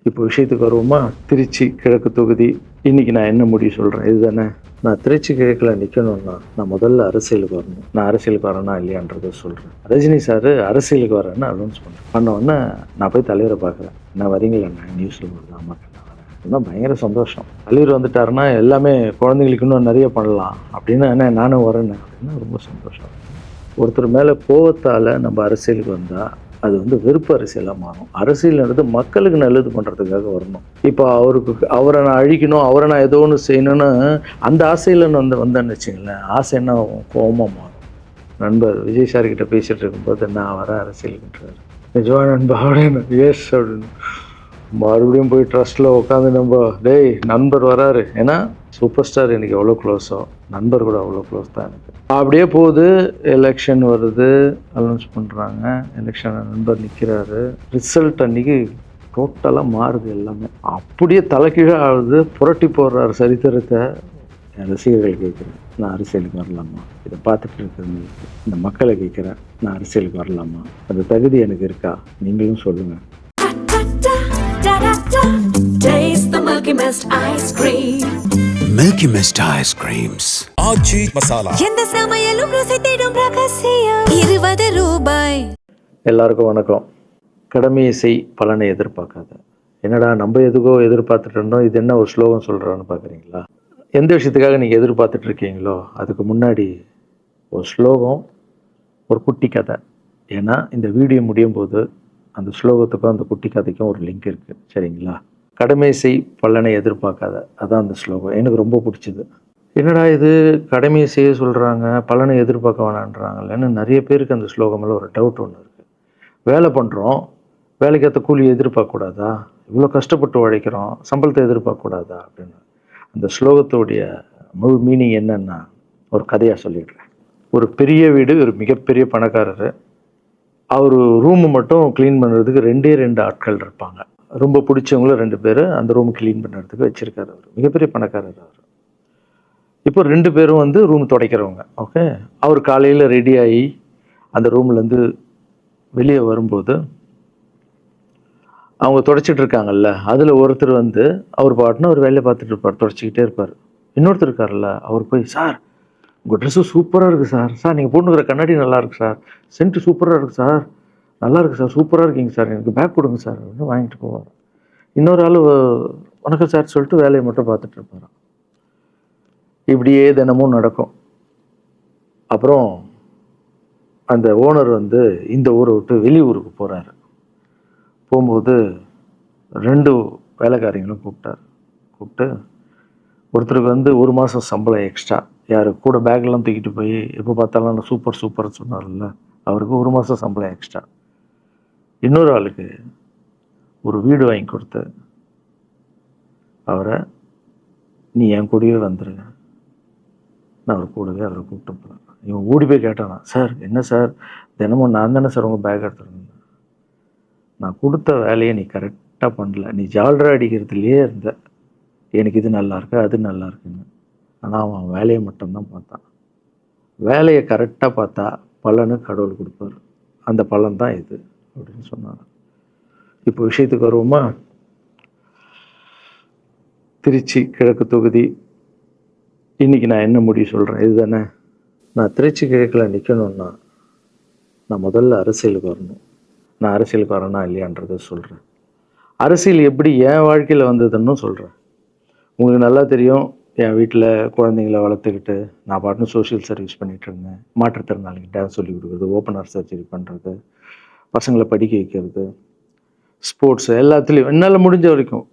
இப்போ விஷயத்துக்கு வருவோமா? திருச்சி கிழக்கு தொகுதி. இன்னைக்கு நான் என்ன முடிவு சொல்கிறேன் இதுதானே. நான் திருச்சி கிழக்கில் நிற்கணும்னா நான் முதல்ல அரசியலுக்கு வரணும். நான் அரசியலுக்கு வரேனா இல்லையான்றதை சொல்கிறேன். ரஜினி சார் அரசியலுக்கு வரேன்னு அனௌன்ஸ் பண்ண உடனே நான் போய் தலைவரை பார்க்குறேன். நான் வரீங்களா? நான் நியூஸில் வருது ஆமாக்கா நான் வரேன். இன்னும் பயங்கர சந்தோஷம். தலைவர் வந்துட்டாருன்னா எல்லாமே குழந்தைங்களுக்கு இன்னும் நிறைய பண்ணலாம் அப்படின்னு என்ன நானும் வரேன்னு அப்படின்னா ரொம்ப சந்தோஷம். ஒருத்தர் மேலே கோவத்தால் நம்ம அரசியலுக்கு வந்தால் அது வந்து வெறுப்பு அரசியலாக மாறும். அரசியல்ன்றது மக்களுக்கு நல்லது பண்ணுறதுக்காக வரணும். இப்போ அவரை நான் அழிக்கணும், அவரை நான் ஏதோ ஒன்று செய்யணும்னு அந்த ஆசையில் வந்தேன்னு வச்சுங்களேன், ஆசை என்ன கோபமாக மாறும். நண்பர் விஜய் சார்கிட்ட பேசிகிட்டு இருக்கும்போது நான் வரேன் அரசியலுக்குன்றார். நிஜமா நண்பா அப்படின்னு எஸ் அப்படின்னு மறுபடியும் போய் ட்ரஸ்ட்டில் உட்காந்து நம்ம டேய் நண்பர் வராரு. ஏன்னா சூப்பர் ஸ்டார் எனக்கு எவ்வளோ க்ளோஸோ நண்பர் கூட அவ்வளோ க்ளோஸ் தான் எனக்கு. அப்படியே போகுது, எலெக்ஷன் வருது, அனௌன்ஸ் பண்ணுறாங்க, எலெக்ஷன் நண்பர் நிற்கிறாரு. ரிசல்ட் அன்றைக்கி டோட்டலாக மாறுது எல்லாமே. அப்படியே தலைக்கீழாக ஆகுது, புரட்டி போடுறாரு சரித்திரத்தை. என் ரசிகர்கள் கேட்குறேன், நான் அரசியலுக்கு வரலாமா? இதை பார்த்துட்டு இருக்கிறவங்களுக்கு இந்த மக்களை கேட்குறேன், நான் அரசியலுக்கு வரலாமா? அந்த தகுதி எனக்கு இருக்கா? நீங்களும் சொல்லுங்கள். Taste the Milky Mist ice cream. Milky Mist ice creams. ஆச்சி மசாலா. எந்த சமையலும் ருசி தேடும் ரகசியம். 20 ரூபாய். எல்லாருக்கும் வணக்கம். கடமையை செய், பலனை எதிர்பார்க்காத. என்னடா நம்ம எதுக்கோ எதிர்பார்த்துட்டு இருந்தோம், இது என்ன ஒரு ஸ்லோகம் சொல்கிறான்னு பார்க்குறீங்களா? எந்த விஷயத்துக்காக நீங்கள் எதிர்பார்த்துட்டு இருக்கீங்களோ அதுக்கு முன்னாடி ஒரு ஸ்லோகம், ஒரு குட்டி கதை. ஏன்னா இந்த வீடியோ முடியும் போது அந்த ஸ்லோகத்துக்கும் அந்த குட்டி கதைக்கும் ஒரு லிங்க் இருக்குது, சரிங்களா? கடமை செய், பலனை எதிர்பார்க்காத, அதான் அந்த ஸ்லோகம். எனக்கு ரொம்ப பிடிச்சிது. என்னடா இது கடமையை செய்ய சொல்கிறாங்க, பலனை எதிர்பார்க்க வேணான்றாங்கல்லன்னு நிறைய பேருக்கு அந்த ஸ்லோகமில் ஒரு டவுட் ஒன்று இருக்குது. வேலை பண்ணுறோம், வேலைக்கேற்ற கூலி எதிர்பார்க்கக்கூடாதா? இவ்வளோ கஷ்டப்பட்டு உழைக்கிறோம், சம்பளத்தை எதிர்பார்க்கக்கூடாதா அப்படின்னு. அந்த ஸ்லோகத்துடைய முழு மீனிங் என்னன்னா ஒரு கதையாக சொல்லிடுறேன். ஒரு பெரிய வீடு, ஒரு மிகப்பெரிய பணக்காரர். அவர் ரூமு மட்டும் க்ளீன் பண்ணுறதுக்கு 2 ஆட்கள் இருப்பாங்க. ரொம்ப பிடிச்சவங்களும் 2 பேர் அந்த ரூம் க்ளீன் பண்ணுறதுக்கு வச்சுருக்காரு. அவர் மிகப்பெரிய பணக்காரர். அவர் இப்போ 2 பேரும் வந்து ரூம் துடைக்கிறவங்க. ஓகே, அவர் காலையில் ரெடியாகி அந்த ரூம்லேருந்து வெளியே வரும்போது அவங்க துடைச்சிட்டு இருக்காங்கல்ல, அதில் ஒருத்தர் வந்து அவர் பாட்டுன்னு ஒரு வேலையை பார்த்துட்டு இருப்பார், துடைச்சிக்கிட்டே இருப்பார். இன்னொருத்தர் இருக்கார்ல, அவர் போய் சார் உங்கள் ட்ரெஸ்ஸு சூப்பராக இருக்குது சார், சார் நீங்கள் போட்டுக்கிற கண்ணாடி நல்லா இருக்குது சார், சென்ட்டு சூப்பராக இருக்குது சார், நல்லா இருக்குது சார், சூப்பராக இருக்கீங்க சார், எனக்கு பேக் கொடுங்க சார் அப்படின்னு வாங்கிட்டு போவார். இன்னொரு ஆள் வணக்கம் சார் சொல்லிட்டு வேலையை மட்டும் பார்த்துட்டு இருப்பார். இப்படியே தினமும் நடக்கும். அப்புறம் அந்த ஓனர் வந்து இந்த ஊரை விட்டு வெளியூருக்கு போகிறாரு. போகும்போது 2 வேலைக்காரங்களும் கூப்பிட்டு ஒருத்தருக்கு வந்து 1 மாதம் சம்பளம் எக்ஸ்ட்ரா, யார் கூட பேக்லாம் தூக்கிட்டு போய் எப்போ பார்த்தாலும் நான் சூப்பர்னு சொன்னார்ல, அவருக்கு 1 மாதம் சம்பளம் எக்ஸ்ட்ரா. இன்னொரு ஆளுக்கு ஒரு வீடு வாங்கி கொடுத்து அவரை நீ என் கூடவே வந்துடுங்க, நான் அவர் கூடவே அவரை கூப்பிட்டு போகிறேன். இவன் ஓடி போய் கேட்டானா, சார் என்ன சார் தினமும் நான் தானே சார் உங்கள் பேக் எடுத்துருந்தேன், நான் கொடுத்த வேலையை நீ கரெக்டாக பண்ணல, நீ ஜால்ரா அடிக்கிறதுலையே இருந்த, எனக்கு இது நல்லா இருக்கு அது நல்லா இருக்குன்னு. ஆனால் அவன் வேலையை மட்டும்தான் பார்த்தான். வேலையை கரெக்டாக பார்த்தா பலனு கடவுள் கொடுப்பார், அந்த பலன் தான் இது அப்படின்னு சொன்னாங்க. இப்போ விஷயத்துக்கு வருவோமா? திருச்சி கிழக்கு தொகுதி. இன்னைக்கு நான் என்ன முடிவு சொல்கிறேன் இதுதானே. நான் திருச்சி கிழக்கில் நிற்கணும்னா நான் முதல்ல அரசியலுக்கு வரணும். நான் அரசியலுக்கு வரேனா இல்லையான்றதை சொல்கிறேன். அரசியல் எப்படி என் வாழ்க்கையில் வந்ததுன்னு சொல்கிறேன். உங்களுக்கு நல்லா தெரியும், என் வீட்டில் குழந்தைங்கள வளர்த்துக்கிட்டு நான் பாட்டுன்னு சோஷியல் சர்வீஸ் பண்ணிகிட்டு இருந்தேன். மாற்றுத்திறனாளிக்கு டான்ஸ் சொல்லி கொடுக்குறது, ஓப்பன் ஹார்ட் சர்ஜரி பண்ணுறது, பசங்களை படிக்க வைக்கிறது, ஸ்போர்ட்ஸு எல்லாத்துலேயும் என்னால் முடிஞ்ச வரைக்கும்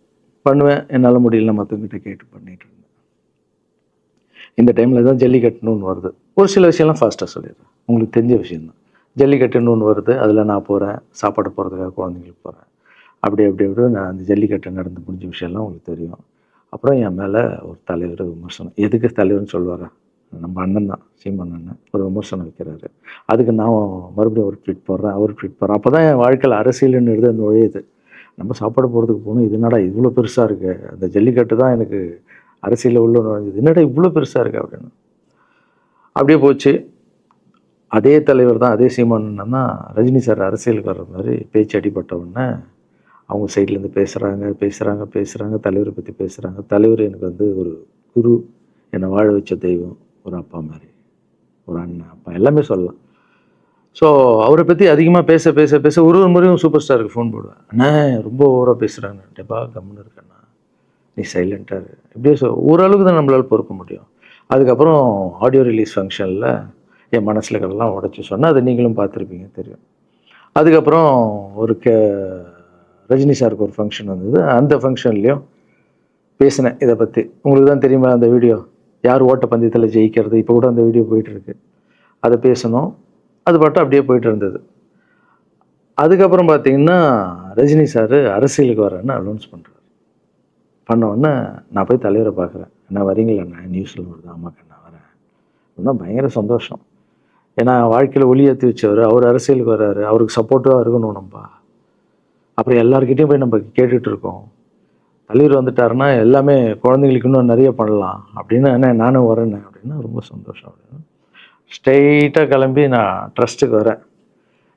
பண்ணுவேன். என்னால் முடியல மற்றவங்கிட்ட கேட்டு பண்ணிகிட்டு இருந்தேன். இந்த டைமில் தான் ஜல்லிக்கட்டுன்னு வருது. ஒரு சில விஷயம்லாம் ஃபாஸ்ட்டாக சொல்லிடுறேன், உங்களுக்கு தெரிஞ்ச விஷயந்தான். ஜல்லிக்கட்டுன்னு வருது, அதில் நான் போகிறேன், சாப்பாடு போகிறதுக்காக குழந்தைங்களுக்கு போகிறேன். அப்படி நான் அந்த ஜல்லிக்கட்டு நடந்து முடிஞ்ச விஷயம்லாம் உங்களுக்கு தெரியும். அப்புறம் என் மேலே ஒரு தலைவர் விமர்சனம், எதுக்கு தலைவர்னு சொல்லுவாரா, நம்ம அண்ணன் தான், சீமான் அண்ணன் ஒரு விமர்சனம் வைக்கிறாரு. அதுக்கு நான் மறுபடியும் ஒரு ட்வீட் போடுறேன், அவர் ட்வீட் போடுறேன். அப்போ தான் என் வாழ்க்கையில் அரசியல்னு அந்த நுழையுது. நம்ம சாப்பாடு போகிறதுக்கு போகணும், இது என்னடா இவ்வளோ பெருசாக இருக்குது, அந்த ஜல்லிக்கட்டு தான் எனக்கு அரசியலில் உள்ள நுழைஞ்சது, என்னடா இவ்வளோ பெருசாக இருக்குது அப்படின்னு. அப்படியே போச்சு. அதே தலைவர் தான், அதே சீமான் அண்ணன் தான் ரஜினி சார் அரசியலுக்கு வர்ற மாதிரி பேச்சு அடிபட்ட உடனே அவங்க சைட்லேருந்து பேசுகிறாங்க, தலைவரை பற்றி பேசுகிறாங்க. தலைவர் எனக்கு வந்து ஒரு குரு, என்னை வாழ வச்ச தெய்வம், ஒரு அப்பா மாதிரி, ஒரு அண்ணன், அப்பா எல்லாமே சொல்லலாம். ஸோ அவரை பற்றி அதிகமாக பேச ஒரு முறையும் சூப்பர் ஸ்டாருக்கு ஃபோன் போடுவேன். அண்ணா ரொம்ப ஓவராக பேசுகிறாங்க, டெப்பா கம்முன்னு இருக்கண்ணா, நீ சைலண்ட்டாக இரு. இப்படியே ஓரளவுக்கு தான் நம்மளால் பொறுக்க முடியும். அதுக்கப்புறம் ஆடியோ ரிலீஸ் ஃபங்க்ஷனில் என் மனசில் கடலாம் உடச்சி சொன்னேன். அதை நீங்களும் பார்த்துருப்பீங்க, தெரியும். அதுக்கப்புறம் ஒரு ரஜினி சாருக்கு ஒரு ஃபங்க்ஷன் வந்தது. அந்த ஃபங்க்ஷன்லேயும் பேசினேன் இதை பற்றி. உங்களுக்கு தான் தெரியுமா அந்த வீடியோ, யார் ஓட்டப்பந்தயத்தில் ஜெயிக்கிறது, இப்போ கூட அந்த வீடியோ போயிட்டுருக்கு. அதை பேசணும், அது பாட்டும் அப்படியே போயிட்டு இருந்தது. அதுக்கப்புறம் பார்த்தீங்கன்னா ரஜினி சார் அரசியலுக்கு வரேன்னு அனௌன்ஸ் பண்ணுறாரு. பண்ணோடனே நான் போய் தலைவரை பார்க்குறேன். என்ன வரீங்களா, நியூஸில் வருது. ஆமாக்கா நான் வரேன். இன்னும் பயங்கர சந்தோஷம். ஏன்னா வாழ்க்கையில் ஒளி ஏற்றி வச்சவர், அவர் அரசியலுக்கு வர்றாரு, அவருக்கு சப்போர்ட்டிவாக இருக்கணும் நம்ம. அப்புறம் எல்லாருக்கிட்டையும் போய் நம்ம கேட்டுட்டு இருக்கோம். தலைவர் வந்துட்டாருன்னா எல்லாமே குழந்தைங்களுக்கு இன்னும் நிறைய பண்ணலாம் அப்படின்னு. என்ன நானும் வரேன் அப்படின்னா ரொம்ப சந்தோஷம் அப்படின்னு ஸ்ட்ரெயிட்டாக கிளம்பி நான் ட்ரஸ்ட்டுக்கு வரேன்.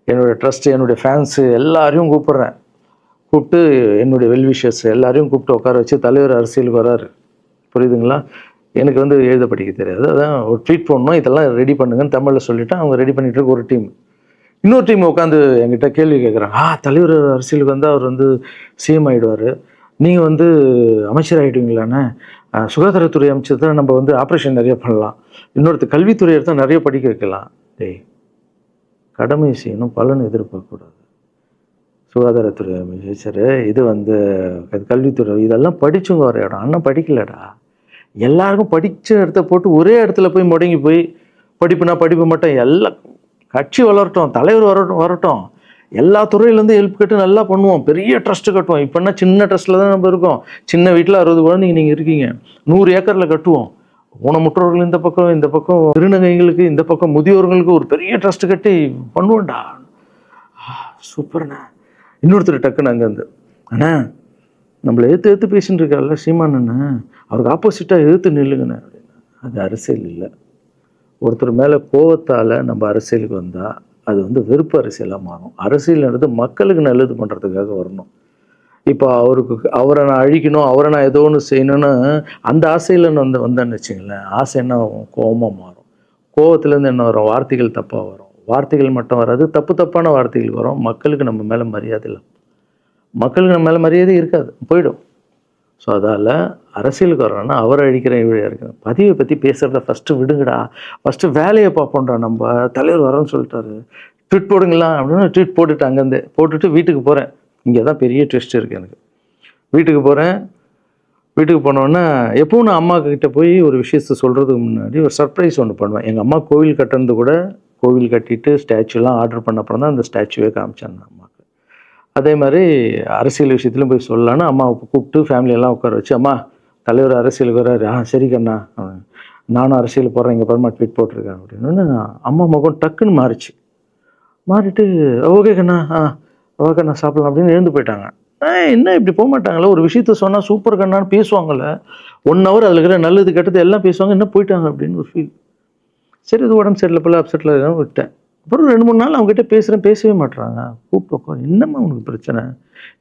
என்னுடைய ட்ரஸ்ட்டு, என்னுடைய ஃபேன்ஸு எல்லாரையும் கூப்பிட்டு என்னுடைய வெல்விஷர்ஸ் எல்லாரையும் கூப்பிட்டு உட்கார வச்சு தலைவர் அரசியலுக்கு வராரு. புரியுதுங்களா? எனக்கு வந்து எழுத படிக்க தெரியாது. அதான் ஒரு ட்வீட் பண்ணணும், இதெல்லாம் ரெடி பண்ணுங்கன்னு தமிழில் சொல்லிவிட்டு அவங்க ரெடி பண்ணிட்டு இருக்க ஒரு டீம். இன்னொரு டீம் உட்காந்து என்கிட்ட கேள்வி கேட்குறாங்க. தலைவர் அரசியலுக்கு வந்து அவர் வந்து சிஎம் ஆகிடுவார், நீங்கள் வந்து அமைச்சர் ஆகிடுவீங்களாண்ணே, சுகாதாரத்துறை அமைச்சர் தான் நம்ம வந்து ஆப்ரேஷன் நிறைய பண்ணலாம், இன்னொருத்தர் கல்வித்துறை எடுத்தால் நிறைய படிக்க வைக்கலாம். டேய், கடமை செய்யணும், பலன் எதிர்பார்க்கக்கூடாது. சுகாதாரத்துறை அமைச்சர், இது வந்து கல்வித்துறை, இதெல்லாம் படிச்சுங்க வர இடம். அண்ணன் படிக்கலடா. எல்லாருக்கும் படித்த இடத்த போட்டு ஒரே இடத்துல போய் முடங்கி போய் படிப்பு மட்டும் எல்லாம் கட்சி வளரட்டும், தலைவர் வரட்டும், எல்லா துறையிலேருந்து ஹெல்ப் கேட்டு நல்லா பண்ணுவோம், பெரிய ட்ரஸ்ட்டு கட்டுவோம். இப்போன்னா சின்ன ட்ரஸ்ட்டில் தான் நம்ம இருக்கோம். சின்ன வீட்டில் 60 குழந்தைங்க நீங்கள் இருக்கீங்க, 100 ஏக்கரில் கட்டுவோம். ஊனமுற்றோர்கள் இந்த பக்கம் திருநங்கைகளுக்கு, இந்த பக்கம் முதியோர்களுக்கு ஒரு பெரிய ட்ரஸ்ட்டு கட்டி பண்ணுவோம்டா. சூப்பர்ண்ணா. இன்னொருத்தர் டக்குன்னு அங்கேருந்து, அண்ணா நம்மளை ஏற்று பேசின்னு இருக்கார்ல சீமான் அண்ணா, அவருக்கு ஆப்போசிட்டாக எதிர்த்து நில்லுங்கண்ணே அப்படின்னா. அது அரசியல் இல்லை. ஒருத்தர் மேலே கோவத்தால் நம்ம அரசியலுக்கு வந்தால் அது வந்து வெறுப்பு அரசியலாக மாறும். அரசியல்ன்றது மக்களுக்கு நல்லது பண்ணுறதுக்காக வரணும். இப்போ அவரை நான் அழிக்கணும், அவரை நான் ஏதோ ஒன்று செய்யணும்னு அந்த ஆசையில் வந்தேன்னு வச்சுங்களேன், ஆசை என்ன ஆகும், கோபமாக மாறும். கோபத்துலேருந்து என்ன வரும், வார்த்தைகள் தப்பாக வரும். வார்த்தைகள் மட்டும் வராது, தப்பான வார்த்தைகள் வரும். மக்களுக்கு நம்ம மேலே மரியாதை இல்லை, மக்களுக்கு நம்ம மேலே மரியாதை இருக்காது, போயிடும். ஸோ அதால் அரசியலுக்கு வரோன்னா அவரை அழிக்கிற வழியாக இருக்குது. பதிவை பற்றி பேசுகிறத ஃபஸ்ட்டு விடுங்கடா, ஃபஸ்ட்டு வேலையை பார்ப்போம்டா. நம்ம தலைவர் வரேன்னு சொல்லிட்டாரு, ட்வீட் போடுங்களா அப்படின்னு ட்வீட் போட்டுட்டு அங்கேருந்து போட்டுட்டு வீட்டுக்கு போகிறேன். இங்கே தான் பெரிய ட்விஸ்ட் இருக்குது எனக்கு. வீட்டுக்கு போகிறேன். வீட்டுக்கு போனோன்னா எப்பவும் நான் அம்மா கிட்டே போய் ஒரு விஷயத்த சொல்கிறதுக்கு முன்னாடி ஒரு சர்ப்ரைஸ் ஒன்று பண்ணுவேன். எங்கள் அம்மா கோவில் கட்டுறது கூட, கோவில் கட்டிட்டு ஸ்டாச்சுலாம் ஆர்டர் பண்ண அப்புறம் தான் அந்த ஸ்டாச்சுவே காமிச்சாங்க அம்மாவுக்கு. அதே மாதிரி அரசியல் விஷயத்துலையும் போய் சொல்லலான்னு அம்மாவை கூப்பிட்டு ஃபேமிலியெல்லாம் உட்கார வச்சு, அம்மா தலைவர் அரசியலுக்கு வர்றாரு, சரி கண்ணா, நானும் அரசியல் போடுறேன், இங்கே பரமா ட்வீட் போட்டிருக்கேன் அப்படின்னு. அம்மா முகம் டக்குன்னு மாறிட்டு ஓகே கண்ணா, ஓகே கண்ணா சாப்பிடலாம் அப்படின்னு எழுந்து போயிட்டாங்க. என்ன இப்படி போக மாட்டாங்களே, ஒரு விஷயத்த சொன்னால் சூப்பர் கண்ணான்னு பேசுவாங்கள்ல, 1 ஹவர் அதில் இருக்கிற நல்லது கெட்டது எல்லாம் பேசுவாங்க, என்ன போயிட்டாங்க அப்படின்னு ஒரு ஃபீல். சரி, இது உடம்பு சரியில்லை போல, அப்செட்டில் இருக்கான்னு விட்டேன். அப்புறம் 2-3 நாள் அவங்ககிட்ட பேசவே மாட்டுறாங்க. கூப்பிட்டு உட்காரு, என்னம்மா உனக்கு பிரச்சனை,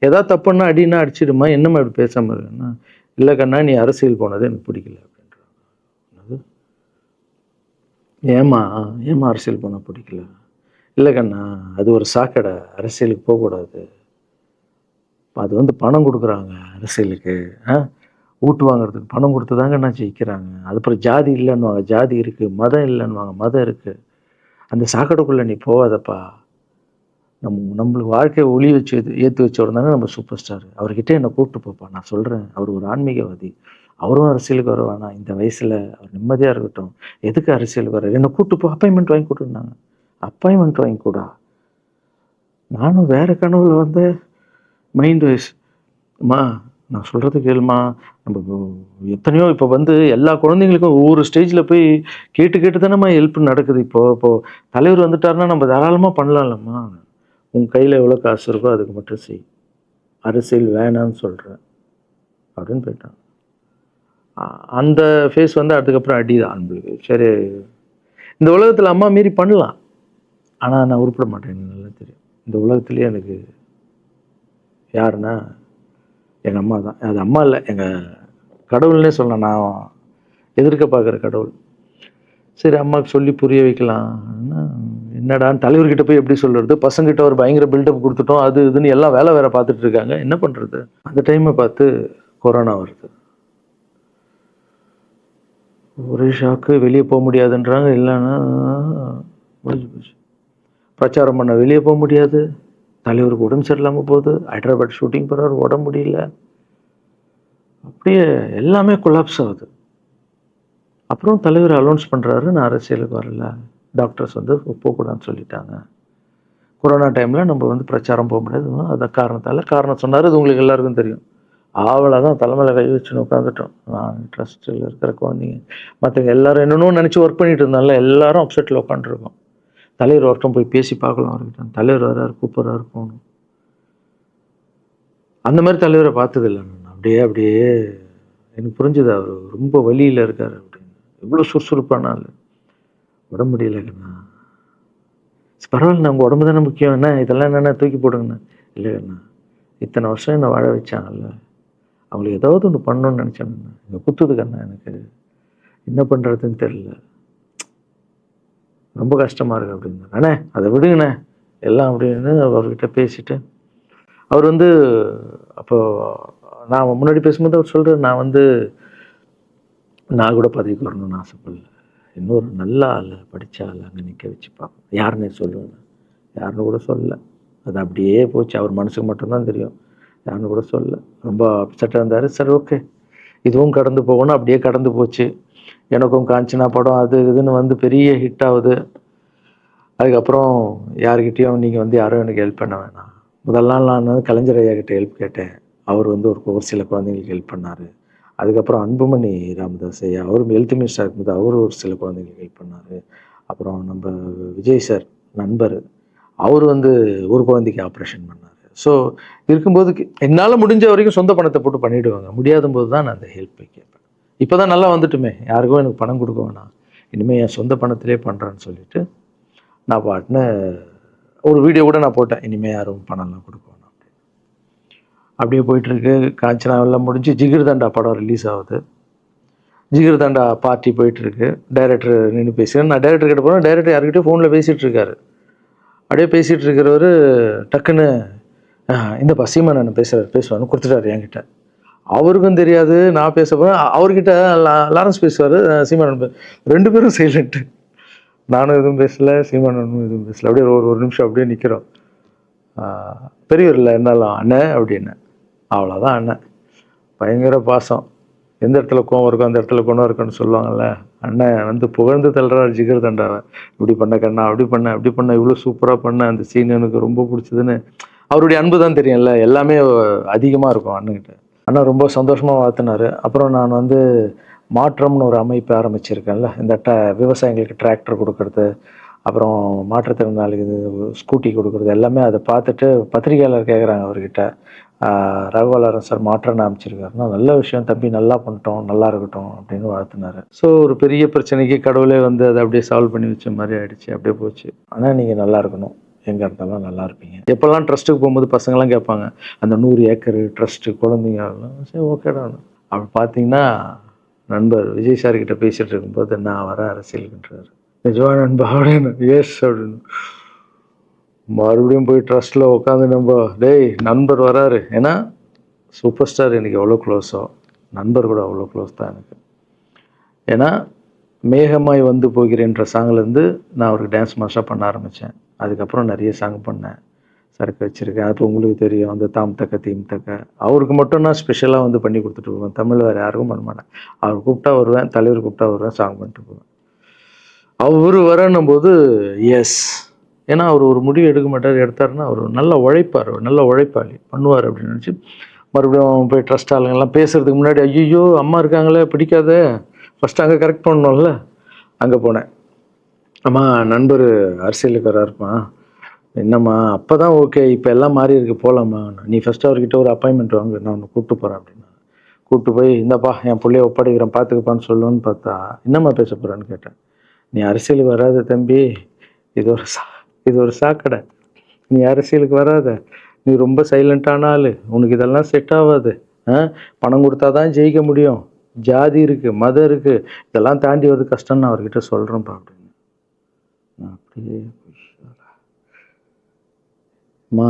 ஏதாவது தப்புன்னா அடின்னா அடிச்சிடுமா, என்னம்மா இப்படி பேசாமல் இருக்குன்னா, இல்லை கண்ணா நீ அரசியல் போனது எனக்கு பிடிக்கல அப்படின்றாங்க. ஏமா அரசியல் போனால் பிடிக்கல? இல்லை கண்ணா, அது ஒரு சாக்கடை, அரசியலுக்கு போகக்கூடாது. அது வந்து பணம் கொடுக்குறாங்க அரசியலுக்கு, ஓட்டு வாங்குறதுக்கு பணம் கொடுத்து தாங்க நான் ஜெயிக்கிறாங்க. அதுக்கப்புறம் ஜாதி இல்லைன்னுவாங்க, ஜாதி இருக்குது, மதம் இல்லைன்னுவாங்க, மதம் இருக்குது. அந்த சாக்கடைக்குள்ளே நீ போகாதப்பா. நம்மளுக்கு வாழ்க்கையை ஒளி வச்சு ஏற்றி வச்சவர் தானே நம்ம சூப்பர் ஸ்டார். அவர்கிட்ட என்னை கூப்பிட்டு போப்பா, நான் சொல்கிறேன், அவர் ஒரு ஆன்மீகவாதி, அவரும் அரசியலுக்கு வர வேணாம், இந்த வயசில் அவர் நிம்மதியாக இருக்கட்டும், எதுக்கு அரசியலுக்கு வர, என்னை கூப்பிட்டு போ, அப்பாயின்மெண்ட் வாங்கி கொடுத்துருந்தாங்க. அப்பாயின்மெண்ட் வாங்கி கூடா? நானும் வேறு கனவுல வந்து மைண்ட் வைஸ், அம்மா நான் சொல்கிறது கேளுமா, நம்ம எத்தனையோ இப்போ வந்து எல்லா குழந்தைங்களுக்கும் ஒவ்வொரு ஸ்டேஜில் போய் கேட்டு தானேம்மா ஹெல்ப் நடக்குது. இப்போது தலைவர் வந்துட்டாருன்னா நம்ம தாராளமாக பண்ணலாம்லம்மா, உன் கையில் எவ்வளோ காசு இருக்கோ அதுக்கு மட்டும் செய், அரசியல் வேணான்னு சொல்கிறேன் அப்படின்னு போயிட்டான். அந்த ஃபேஸ் வந்து அதுக்கப்புறம் அடிதான் நம்மளுக்கு. சரி, இந்த உலகத்தில் அம்மா மீறி பண்ணலாம், ஆனால் நான் உருப்பிட மாட்டேன், எனக்கு நல்லா தெரியும். இந்த உலகத்துலேயே எனக்கு யாருன்னா எங்கள் அம்மா தான். அது அம்மா இல்லை, எங்கள் கடவுள்னே சொல்லலாம். நான் எதிர்க்க பார்க்குற கடவுள். சரி அம்மாவுக்கு சொல்லி புரிய வைக்கலாம். என்னடான்னு தலைவர்கிட்ட போய் எப்படி சொல்கிறது? பசங்கிட்ட ஒரு பயங்கர பில்டப் கொடுத்துட்டோம், அது இதுன்னு எல்லாம் வேலை வேற பார்த்துட்டு இருக்காங்க. என்ன பண்ணுறது? அந்த டைமை பார்த்து கொரோனா வருது. ஒரே ஷாக்கு. வெளியே போக முடியாதுன்றாங்க. இல்லைன்னா முடிஞ்சு போச்சு. பிரச்சாரம் பண்ண வெளியே போக முடியாது. தலைவருக்கு உடம்பு சரியில்லாமல் போகுது. ஹைதராபாத் ஷூட்டிங் போகிறார், உடம்பு முடியல. அப்படியே எல்லாமே கொலாப்ஸ் ஆகுது. அப்புறம் தலைவர் அலௌன்ஸ் பண்ணுறாரு, நான் அரசியலுக்கு வரல, டாக்டர்ஸ் வந்து போகக்கூடாதுன்னு சொல்லிட்டாங்க. கொரோனா டைமில் நம்ம வந்து பிரச்சாரம் போக முடியாது, அதான் காரணம் சொன்னார். அது உங்களுக்கு எல்லாருக்கும் தெரியும். ஆவலை தான் தலைமையில் கை வச்சுன்னு உட்காந்துட்டோம். நான் ட்ரஸ்ட்டில் இருக்கிற குழந்தைங்க மற்றவங்க எல்லாரும் என்னென்னோ நினச்சி ஒர்க் பண்ணிட்டு இருந்தால எல்லாரும் அப்செட்டில் உட்காந்துருக்கோம். தலைவர் ஒருத்தம் போய் பேசி பார்க்கலாம் அவர்கிட்ட. தலைவர் வர்றாரு, கூப்பிட்றாரு, போகணும். அந்த மாதிரி தலைவரை பார்த்ததில்லை நான். அப்படியே எனக்கு புரிஞ்சுது அவர் ரொம்ப வலியில் இருக்கார் அப்படின்னு. எவ்வளோ சுறுசுறுப்பான ஆள். உடம்பு முடியலைங்கண்ணா. பரவாயில்ல, உங்கள் உடம்பு தானே முக்கியம். என்ன இதெல்லாம் என்னென்ன தூக்கி போடுங்கண்ணா. இல்லைங்கண்ணா, இத்தனை வருஷம் என்னை வாழ வச்சாங்கல்ல, அவங்களுக்கு ஏதாவது ஒன்று பண்ணணும்னு நினச்சாங்கண்ணா. இங்கே குத்துதுக்கண்ணா, எனக்கு என்ன பண்ணுறதுன்னு தெரியல, ரொம்ப கஷ்டமாக இருக்குது அப்படின்னு. அண்ணே அதை விடுங்கண்ணே எல்லாம் அப்படின்னு அவர்கிட்ட பேசிட்டு, அவர் வந்து அப்போது நான் முன்னாடி பேசும்போது அவர் சொல்கிறார், நான் கூட பதவிக்கு வரணும்னு ஆசைப்படல, இன்னொரு நல்ல ஆள், படித்த ஆள் அங்கே நிற்க வச்சு பார்ப்போம். யாருன்னே சொல்லுவேன், யாருன்னு கூட சொல்லலை. அது அப்படியே போச்சு. அவர் மனசுக்கு மட்டும்தான் தெரியும், யாருன்னு கூட சொல்லலை. ரொம்ப அப்செட்டாக இருந்தார். சரி ஓகே, இதுவும் கடந்து போகணும். அப்படியே கடந்து போச்சு. எனக்கும் காஞ்சனா படம் அது இதுன்னு வந்து பெரிய ஹிட் ஆகுது. அதுக்கப்புறம் யாருக்கிட்டேயும் நீங்கள் வந்து யாரும் எனக்கு ஹெல்ப் பண்ண வேணாம். முதல் நாள் நான் வந்து கலைஞர் ஐயா கிட்டே ஹெல்ப் கேட்டேன். அவர் வந்து ஒரு சில குழந்தைங்களுக்கு ஹெல்ப் பண்ணார். அதுக்கப்புறம் அன்புமணி ராமதாஸ் ஐயா, அவரும் ஹெல்த் மினிஸ்டராக இருக்கும்போது அவர் ஒரு சில குழந்தைங்களுக்கு ஹெல்ப் பண்ணார். அப்புறம் நம்ம விஜய் சார் நண்பர், அவர் வந்து ஒரு குழந்தைக்கு ஆப்ரேஷன் பண்ணார். ஸோ இருக்கும்போது என்னால் முடிஞ்ச வரைக்கும் சொந்த பணத்தை போட்டு பண்ணிவிடுவாங்க. முடியாத போது தான் நான் அந்த ஹெல்ப்பை கேட்பேன். இப்போ தான் நல்லா வந்துட்டுமே, யாருக்கும் எனக்கு பணம் கொடுக்க வேணாம், இனிமேல் என் சொந்த பணத்திலே பண்ணுறேன்னு சொல்லிட்டு நான் பாட்டுன்னு ஒரு வீடியோ கூட நான் போட்டேன், இனிமேல் யாரும் பணம்லாம் கொடுக்க வேணாம் அப்படின்னு. அப்படியே போயிட்டுருக்கு. காஞ்சனா எல்லாம் முடிஞ்சு ஜிகிர் தண்டா படம் ரிலீஸ் ஆகுது. ஜிகிர் தண்டா பார்ட்டி போயிட்டுருக்கு. டைரக்டர் நின்று பேசுகிறேன். நான் டைரக்டர் கிட்ட போகிறேன். டைரக்டர் யார்கிட்டயும் ஃபோனில் பேசிகிட்டு இருக்காரு. அப்படியே பேசிகிட்டு இருக்கிறவர் டக்குன்னு இந்த சீமானன் பேசுவான்னு கொடுத்துட்டாரு என்கிட்ட. அவருக்கும் தெரியாது நான் பேச போகிறேன். அவர்கிட்ட லாரன்ஸ் பேசுவார், சீமானன் ரெண்டு பேரும் சைலண்ட்டு. நானும் எதுவும் பேசலை, சீமானனும் எதுவும் பேசலை. அப்படியே ஒரு நிமிஷம் அப்படியே நிற்கிறோம். பெரியவர் இல்லை என்னாலும் அண்ணன் அப்படின்னு. அவ்வளோதான் அண்ணன். பயங்கர பாசம். எந்த இடத்துல கோவம் இருக்கும் அந்த இடத்துல குணம் இருக்குன்னு சொல்லுவாங்கள்ல. அண்ணன் வந்து புகழ்ந்து தள்ளுறாரு ஜிகர் தண்டாவை. இப்படி பண்ண கண்ணா, அப்படி பண்ண இவ்வளோ சூப்பராக பண்ண, அந்த சீன் எனக்கு ரொம்ப பிடிச்சதுன்னு. அவருடைய அன்பு தான் தெரியும்ல, எல்லாமே அதிகமாக இருக்கும் அண்ணன்கிட்ட. அண்ணா ரொம்ப சந்தோஷமாக வாழ்த்தினார். அப்புறம் நான் வந்து மாற்றம்னு ஒரு அமைப்பு ஆரம்பிச்சிருக்கேன்ல, இந்த விவசாயிகளுக்கு டிராக்டர் கொடுக்கறது, அப்புறம் மாற்றுத்திறனாளிக்கு ஸ்கூட்டி கொடுக்குறது, எல்லாமே அதை பார்த்துட்டு பத்திரிகையாளர் கேட்குறாங்க அவர்கிட்ட, ரகுவலாரன் சார் மாற்றம்னு அமைச்சிருக்காருன்னா, நல்ல விஷயம் தம்பி, நல்லா பண்ணிட்டோம், நல்லா இருக்கட்டும் அப்படின்னு வாழ்த்தினார். ஸோ ஒரு பெரிய பிரச்சனைக்கு கடவுளே வந்து அதை அப்படியே சால்வ் பண்ணி வச்ச மாதிரி ஆயிடுச்சு. அப்படியே போச்சு. ஆனால் நீங்கள் நல்லா இருக்கணும், எங்கே இருந்தாலும் நல்லா இருப்பீங்க. எப்போல்லாம் ட்ரஸ்ட்டுக்கு போகும்போது பசங்களாம் கேட்பாங்க, அந்த 100 ஏக்கர் ட்ரஸ்ட்டு குழந்தைங்க, சரி ஓகேடா. அப்படி பார்த்தீங்கன்னா நண்பர் விஜய் சார்கிட்ட பேசிகிட்டு இருக்கும்போது நான் வர அரசியலுக்குன்றார். நிஜமா நண்பா அப்படின்னு. எஸ் அப்படின்னு. மறுபடியும் போய் ட்ரஸ்ட்டில் உட்காந்து நம்ம நண்பர் வராரு. ஏன்னா சூப்பர் ஸ்டார் எனக்கு எவ்வளோ க்ளோஸோ நண்பர் கூட அவ்வளோ க்ளோஸ் தான் எனக்கு. ஏன்னா மேகமாய் வந்து போகிறேன்ற சாங்லேருந்து நான் அவருக்கு டான்ஸ் மாஸ்டராக பண்ண ஆரம்பித்தேன். அதுக்கப்புறம் நிறைய சாங் பண்ணேன், சரக்கு வச்சுருக்கேன். அது உங்களுக்கு தெரியும், அந்த தாம் தக்க தீம் தக்க. அவருக்கு மட்டும் நான் ஸ்பெஷலாக வந்து பண்ணி கொடுத்துட்டு போவேன். தமிழ் வேறு யாருக்கும் பண்ண மாட்டேன். அவர் கூப்பிட்டா வருவேன், தலைவர் கூப்பிட்டா வருவேன், சாங் பண்ணிட்டு போவேன். அவர் வரணும் போது எஸ், ஏன்னா அவர் ஒரு முடிவு எடுக்க மாட்டார், எடுத்தாருன்னா அவர் நல்லா உழைப்பார், நல்ல உழைப்பாளி, பண்ணுவார் அப்படின்னு நினச்சி மறுபடியும் போய் ட்ரஸ்ட் ஆளுங்கெல்லாம் பேசுகிறதுக்கு முன்னாடி, ஐயோ அம்மா இருக்காங்களே பிடிக்காத, ஃபஸ்ட்டு அங்கே கரெக்ட் பண்ணணும்ல, அங்கே போனேன். அம்மா நண்பர் அரசியலுக்கு வராருப்பா, என்னம்மா அப்போ தான் ஓகே, இப்போ எல்லாம் மாறி இருக்கு, போகலாமா, நீ ஃபஸ்ட்டு அவர்கிட்ட ஒரு அப்பாயின்மெண்ட் வாங்க, நான் உன்னை கூப்பிட்டு போகிறேன் அப்படின்னா. கூப்பிட்டு போய் இந்தப்பா என் பிள்ளைய ஒப்படைக்கிறேன் பார்த்துக்குப்பான்னு சொல்லுன்னு பார்த்தா, என்னம்மா பேச போகிறான்னு கேட்டேன். நீ அரசியலுக்கு வராத தம்பி, இது ஒரு சாக்கடை, நீ அரசியலுக்கு வராத, நீ ரொம்ப சைலண்டான ஆள், உனக்கு இதெல்லாம் செட் ஆகாது. பணம் கொடுத்தா தான் ஜெயிக்க முடியும், ஜாதி இருக்குது, மதம் இருக்குது, இதெல்லாம் தாண்டி வருது கஷ்டம்னு நான் அவர்கிட்ட சொல்கிறேன்ப்பா அப்படின்னு. நான் அப்படியே அம்மா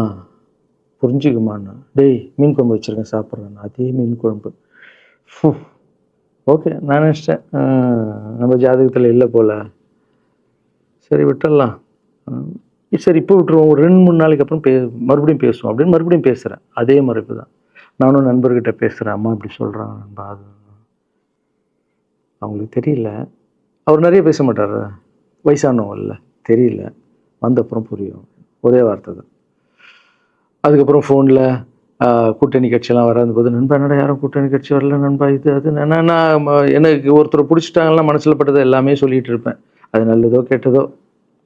புரிஞ்சுக்குமாண்ணா, டேய் மீன் குழம்பு வச்சுருக்கேன் சாப்பிட்றேன். அதே மீன் குழம்பு. ஓகே, நான் நினச்சிட்டேன் நம்ம ஜாதகத்தில் இல்லை போல், சரி விட்டுடலாம். சரி இப்போ விட்டுருவோம், ஒரு 2-3 நாளைக்கு அப்புறம் மறுபடியும் பேசுவோம் அப்படின்னு மறுபடியும் பேசுகிறேன். அதே மறுப்பு தான். நானும் நண்பர்கிட்ட பேசுகிறேன், அம்மா இப்படி சொல்கிறாங்க நண்பா, அது அவங்களுக்கு தெரியல. அவர் நிறைய பேச மாட்டார், வயசானவங்க இல்லை, தெரியல, வந்தப்புறம் புரியும், ஒரே வார்த்தை தான். அதுக்கப்புறம் ஃபோனில் கூட்டணி கட்சியெல்லாம் வராது நண்பா, என்னடா யாரும் கூட்டணி கட்சி வரல நண்பா, இது அது. நான் எனக்கு ஒருத்தரை பிடிச்சிட்டாங்கன்னா மனசில் பட்டதை எல்லாமே சொல்லிகிட்டு இருப்பேன். அது நல்லதோ கெட்டதோ,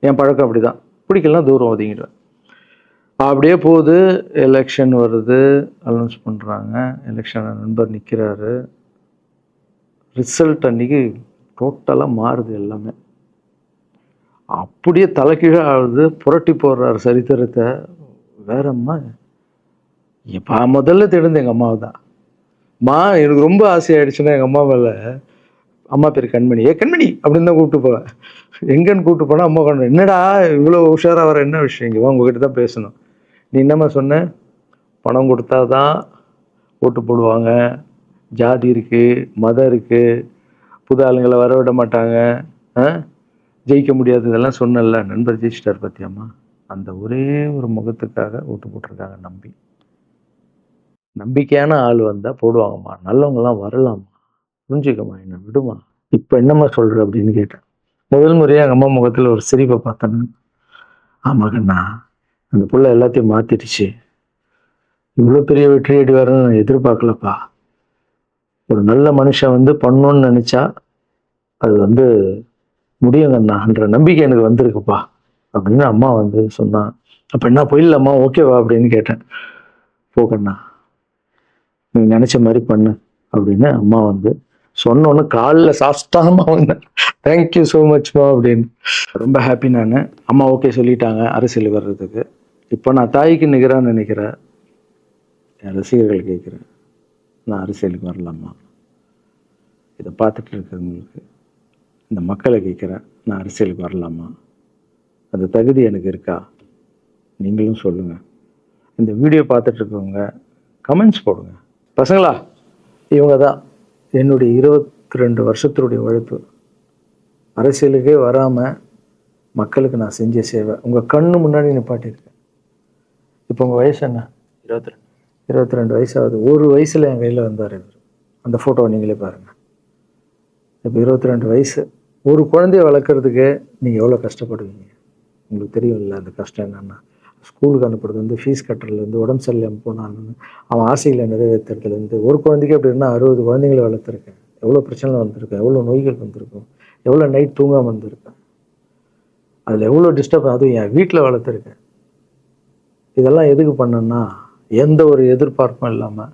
என் பழக்கம் அப்படி தான். பிடிக்கலாம் தூரம் ஒதுங்கிடுவேன். அப்படியே போகுது. எலெக்ஷன் வருது, அனௌன்ஸ் பண்ணுறாங்க. எலெக்ஷனில் நண்பர் நிற்கிறாரு. ரிசல்ட் அன்றைக்கி டோட்டலாக மாறுது எல்லாமே. அப்படியே தலைக்கீழே ஆகுது, புரட்டி போடுறாரு சரித்திரத்தை. வேறம்மா இப்போ முதல்ல தெரிந்து எங்கள் அம்மாவை தான். எனக்கு ரொம்ப ஆசையாயிடுச்சுன்னா எங்கள் அம்மா மேலே, அம்மா பேர் கண்மணி, கண்மணி அப்படின்னு தான் கூப்பிட்டு போவேன். எங்கன்னு கூப்பிட்டு போனால் அம்மா கண்மணி, என்னடா இவ்வளோ உஷாராக வர, என்ன விஷயம், இங்கே உங்ககிட்ட தான் பேசணும். நீ என்னம்மா சொன்ன, பணம் கொடுத்தா தான் ஓட்டு போடுவாங்க, ஜாதி இருக்குது, மதம் இருக்குது, புது ஆளுங்களை வர விட மாட்டாங்க, ஜெயிக்க முடியாது, இதெல்லாம் சொன்னல. நண்பர் ஜெயிச்சிட்டார் பார்த்தியாம்மா, அந்த ஒரே ஒரு முகத்துக்காக ஓட்டு போட்டிருக்காங்க. நம்பிக்கையான ஆள் வந்தால் போடுவாங்கம்மா, நல்லவங்களாம் வரலாமா, புரிஞ்சுக்கம்மா, என்ன விடுமா, இப்போ என்னம்மா சொல்கிற அப்படின்னு கேட்டேன். முதல் முறையாக எங்கள் அம்மா முகத்தில் ஒரு சிரிப்பை பார்த்தேன்னு. ஆமாங்கண்ணா, அந்த புள்ள எல்லாத்தையும் மாற்றிடுச்சு, இவ்வளோ பெரிய வெற்றி அடி வரணும்னு நான் எதிர்பார்க்கலப்பா. ஒரு நல்ல மனுஷன் பண்ணணும்னு நினச்சா அது முடியுங்கண்ணான்ற நம்பிக்கை எனக்கு வந்திருக்குப்பா அப்படின்னு அம்மா சொன்னான். அப்போ என்ன போயிடலாமா, ஓகேவா அப்படின்னு கேட்டேன். போகண்ணா, நீ நினச்ச மாதிரி பண்ணு அப்படின்னு அம்மா சொன்னோன்னு காலில் சாஸ்தாகமாக வந்தேன். தேங்க்யூ ஸோ மச்மா அப்படின்னு. ரொம்ப ஹாப்பி நான். அம்மா ஓகே சொல்லிட்டாங்க அரசியல் வர்றதுக்கு. இப்போ நான் தாய்க்கு நிகரான்னு நினைக்கிறேன். என் ரசிகர்கள் கேட்குறேன், நான் அரசியலுக்கு வரலாமா? இதை பார்த்துட்டு இருக்கிறவங்களுக்கு, இந்த மக்களை கேட்குறேன், நான் அரசியலுக்கு வரலாமா? அந்த தகுதி எனக்கு இருக்கா? நீங்களும் சொல்லுங்கள். இந்த வீடியோ பார்த்துட்டு இருக்கவங்க கமெண்ட்ஸ் போடுங்க. பசங்களா, இவங்க தான் என்னுடைய 22 வருஷத்தினுடைய உழைப்பு. அரசியலுக்கே வராமல் மக்களுக்கு நான் செஞ்ச சேவை உங்கள் கண்ணு முன்னாடி நிப்பாட்டியிருக்கேன். இப்போ உங்கள் வயசு என்ன? 22 வயசாகுது. ஒரு வயசில் என் கையில் வந்தார் இவர். அந்த ஃபோட்டோவை நீங்களே பாருங்கள். இப்போ 22 வயசு. ஒரு குழந்தைய வளர்க்குறதுக்கு நீங்கள் எவ்வளோ கஷ்டப்படுவீங்க உங்களுக்கு தெரியும் இல்லை? அந்த கஷ்டம் என்னென்னா, ஸ்கூலுக்கு அனுப்புறது ஃபீஸ் கட்டுறதுலேருந்து, உடம்பு சரியில்லாமல் போனான்னு அவன் ஆசைகளை நிறைவேற்றுறதுலேருந்து, ஒரு குழந்தைக்கு அப்படின்னா 60 குழந்தைங்களை வளர்த்துருக்கேன். எவ்வளோ பிரச்சனை வந்திருக்கேன், எவ்வளோ நோய்கள் வந்திருக்கும், எவ்வளோ நைட் தூங்காமல் வந்திருக்கேன், அதில் எவ்வளோ டிஸ்டர்ப், அதுவும் என் வீட்டில் வளர்த்துருக்கேன். இதெல்லாம் எதுக்கு பண்ணேன்னா, எந்த ஒரு எதிர்பார்ப்பும் இல்லாமல்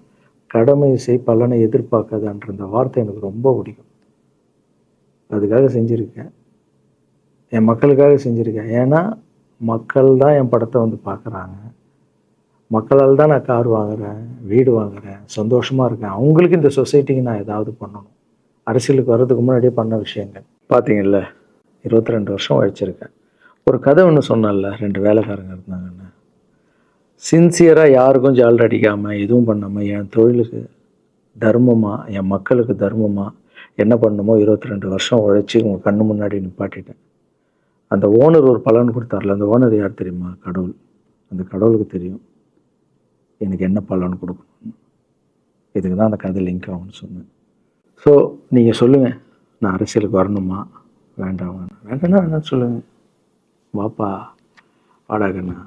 கடமை செய் பலனை எதிர்பார்க்காதன்ற இந்த வார்த்தை எனக்கு ரொம்ப பிடிக்கும். அதுக்காக செஞ்சுருக்கேன், என் மக்களுக்காக செஞ்சுருக்கேன். ஏன்னா மக்கள் தான் என் படத்தை பார்க்குறாங்க. மக்களால் தான் நான் கார் வாங்குகிறேன், வீடு வாங்குகிறேன், சந்தோஷமாக இருக்கேன். அவங்களுக்கு இந்த சொசைட்டிக்கு நான் ஏதாவது பண்ணணும். அரசியலுக்கு வர்றதுக்கு முன்னாடியே பண்ண விஷயங்கள் பார்த்தீங்கல்ல. 22 வருஷம் உழைச்சிருக்கேன். ஒரு கதை ஒன்று சொன்னேன்ல, 2 வேலைக்காரங்க இருந்தாங்கன்னு. சின்சியராக யாருக்கும் ஜால்ரை அடிக்காமல் எதுவும் பண்ணாமல் என் தொழிலுக்கு தர்மமாக, என் மக்களுக்கு தர்மமாக என்ன பண்ணணுமோ 22 வருஷம் உழைச்சி உங்கள் கண்ணு முன்னாடி நிப்பாட்டிட்டேன். அந்த ஓனர் ஒரு பலன் கொடுத்தார்ல, அந்த ஓனர் யார் தெரியுமா? கடவுள். அந்த கடவுளுக்கு தெரியும் எனக்கு என்ன பலன் கொடுக்கணும். இதுக்கு தான் அந்த கதை லிங்க் ஆகும்னு சொன்னேன். ஸோ நீங்கள் சொல்லுங்கள், நான் அரசியலுக்கு வரணுமா வேண்டாம்? வேண்டாம்னா வேணான்னு சொல்லுங்கள். வாப்பா, வாடாகண்ணா,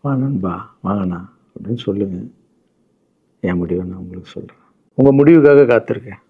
வா நண்பா, வாங்கண்ணா அப்படின்னு சொல்லுங்கள். என் முடிவை நான் உங்களுக்கு சொல்கிறேன். உங்கள் முடிவுக்காக காத்திருக்கேன்.